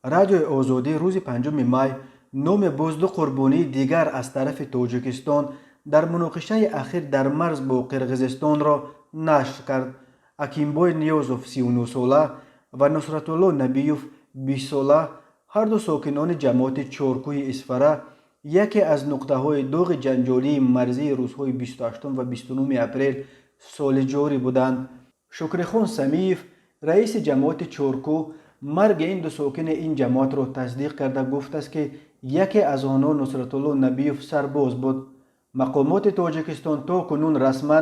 رادیوی آزادی روز 5 مای نام بازدو قربانی دیگر از طرف تاجیکستان در مناقشه اخیر در مرز با قرقیزستان را نشر کرد. اکیمبای نیازوف 39 ساله و نصرت الله نبیوف 20 ساله هر دو ساکنان جماعت چارکوی اسفره یکی از نقطه های داغ جنجالی مرزی روزهای 28 و 29 اپریل سال جاری بودند. شکرخان سمیف رئیس جماعت چارکو مرگ این دو ساکن این جماعت را تصدیق کرده گفت است که یکی از آنها نصرت الله نبیوف سرباز بود. مقامات تاجیکستان تا کنون رسما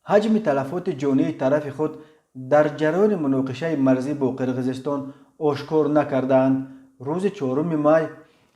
حجم تلفات جانی طرف خود در جریان مناقشه مرزی با قرقیزستان آشکار نکردند. روز 4 مای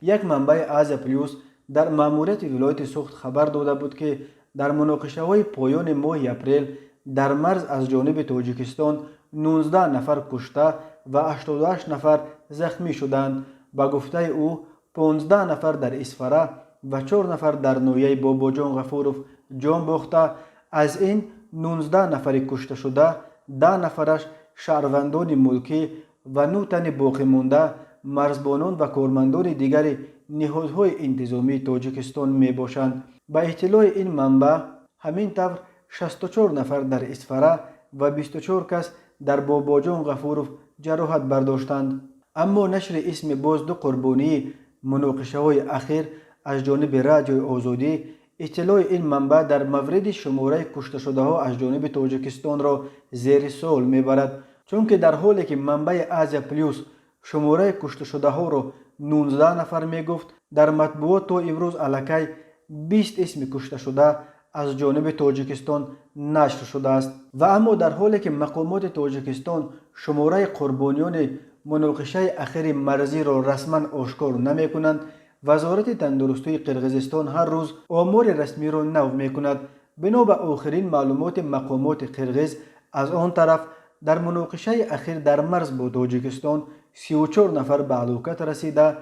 یک منبع آزیا پلیوس در ماموریت ولایت سوخت خبر داده بود که در مناقشه های پایان ماه اپریل در مرز از جانب تاجیکستان 19 نفر کشته و 88 نفر زخمی شدند. با گفته او 15 نفر در اسفره و 4 نفر در نویه باباجان غفوروف جان باخته. از این 19 نفر کشته شده 10 نفرش شهروندان ملکی و 9 تن باقی مانده مرزبانان و کارمندان دیگر نهادهای انتظامی تاجیکستان می باشند. با اطلاع این منبع همین طور 64 نفر در اسفره و 24 کس در باباجان غفوروف جراحت برداشتند. اما نشر اسم باز دو قربانی مناقشه های اخیر از جانب رادیوی آزادی اطلاع این منبع در مورد شماره کشته شده ها از جانب تاجیکستان را زیر سوال میبرد، چون که در حالی که منبع آزیا پلیوس شماره کشته شده ها را 19 نفر میگفت، در مطبوعات تا امروز الکی 20 اسم کشته شده از جانب تاجیکستان نشر شده است. و اما در حالی که مقامات تاجیکستان شماره قربانیان مناقشه اخیر مرزی را رسما آشکار نمی کنند، وزارت تندرستی قرقیزستان هر روز آمار رسمی را نو می کند. بنا به آخرین معلومات مقامات قرقیز، از آن طرف در مناقشه اخیر در مرز با تاجیکستان 34 نفر به هلاکت رسیده،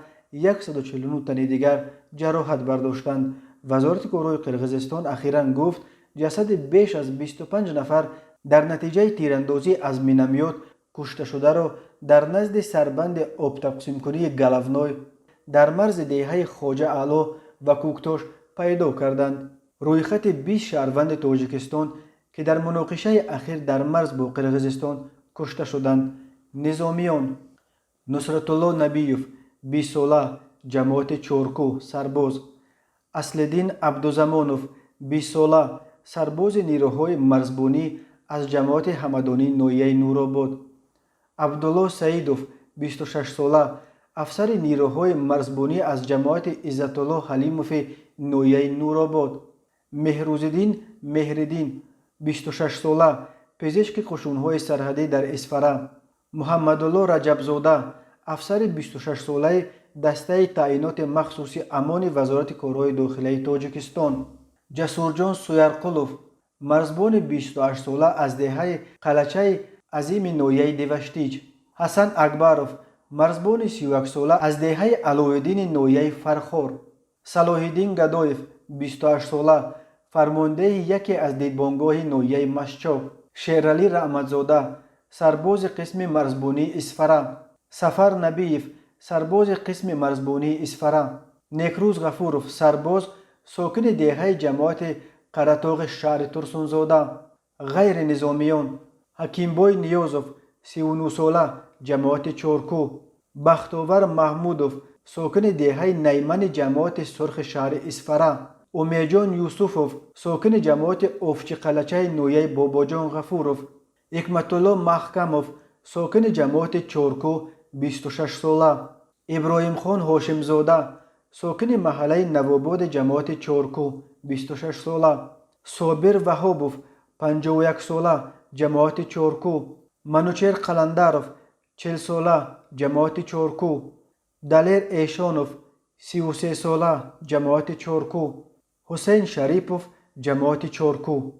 149 تن دیگر جراحت برداشتند. وزارت کارهای قرقیزستان اخیراً گفت جسد بیش از 25 نفر در نتیجه تیراندازی از مینامیات کشته شده را در نزد سربند آب تقسیم کنی گلفنای در مرز دیهه خواجه اعلی و کوکتاش پیدا کردند. رویخط 20 شهروند تاجیکستان که در مناقشه اخیر در مرز با قرقیزستان کشته شدند: نظامیان: نصرت الله نبیوف 20 ساله جماعت چارکو سرباز، اصلدین عبدالزمانوف 20 ساله سرباز نیروهای مرزبانی از جماعت همدانی نویه نورآباد، عبدالله سعیدوف 26 ساله افسر نیروهای مرزبانی از جماعت عزت الله حلیموف نویه نورآباد، مهروزالدین مهردین 26 ساله پزشک قشونهای سرحدی در اسفره، محمدالله رجبزاده افسر 26 ساله دسته تعیینات مخصوصی امان وزارت کارهای داخلی تاجیکستان، جسورجان سویرقلوف مرزبان 28 ساله از دهه قلچه عظیم نویه دیوشتیج، حسن اکبروف مرزبان 31 ساله از دهه علایالدین نویه فرخار، صلاحالدین گدایف 28 ساله فرمانده یکی از دیدبانگاه نویه مشچاو، شیرعلی رحمتزاده سرباز قسم مرزبانی اسفره، سفر نبیف سرباز قسم مرزبانی اسفره، نیکروز غفوروف سرباز ساکن دهه جماعت قرطاق شهر ترسونزاده. غیر نظامیان: حکیمبای نیازوف 39 ساله جماعت چارکو، بختاور محمودوف ساکن دهه نیمن جماعت سرخ شهر اسفره، امیجان یوسفوف ساکن جماعت افچی قلچه نویه باباجان غفوروف، حکمت الله محکموف ساکن جماعت چارکو 26 ساله، ابراهیم خان هاشمزاده ساکن محله نواباد جماعت چارکو 26 ساله، صابر وهابوف 51 ساله جماعت چارکو، منوچهر قلندروف 40 ساله جماعت چارکو، دلیر ایشانوف 33 ساله جماعت چارکو، حسین شریپوف جماعت چارکو.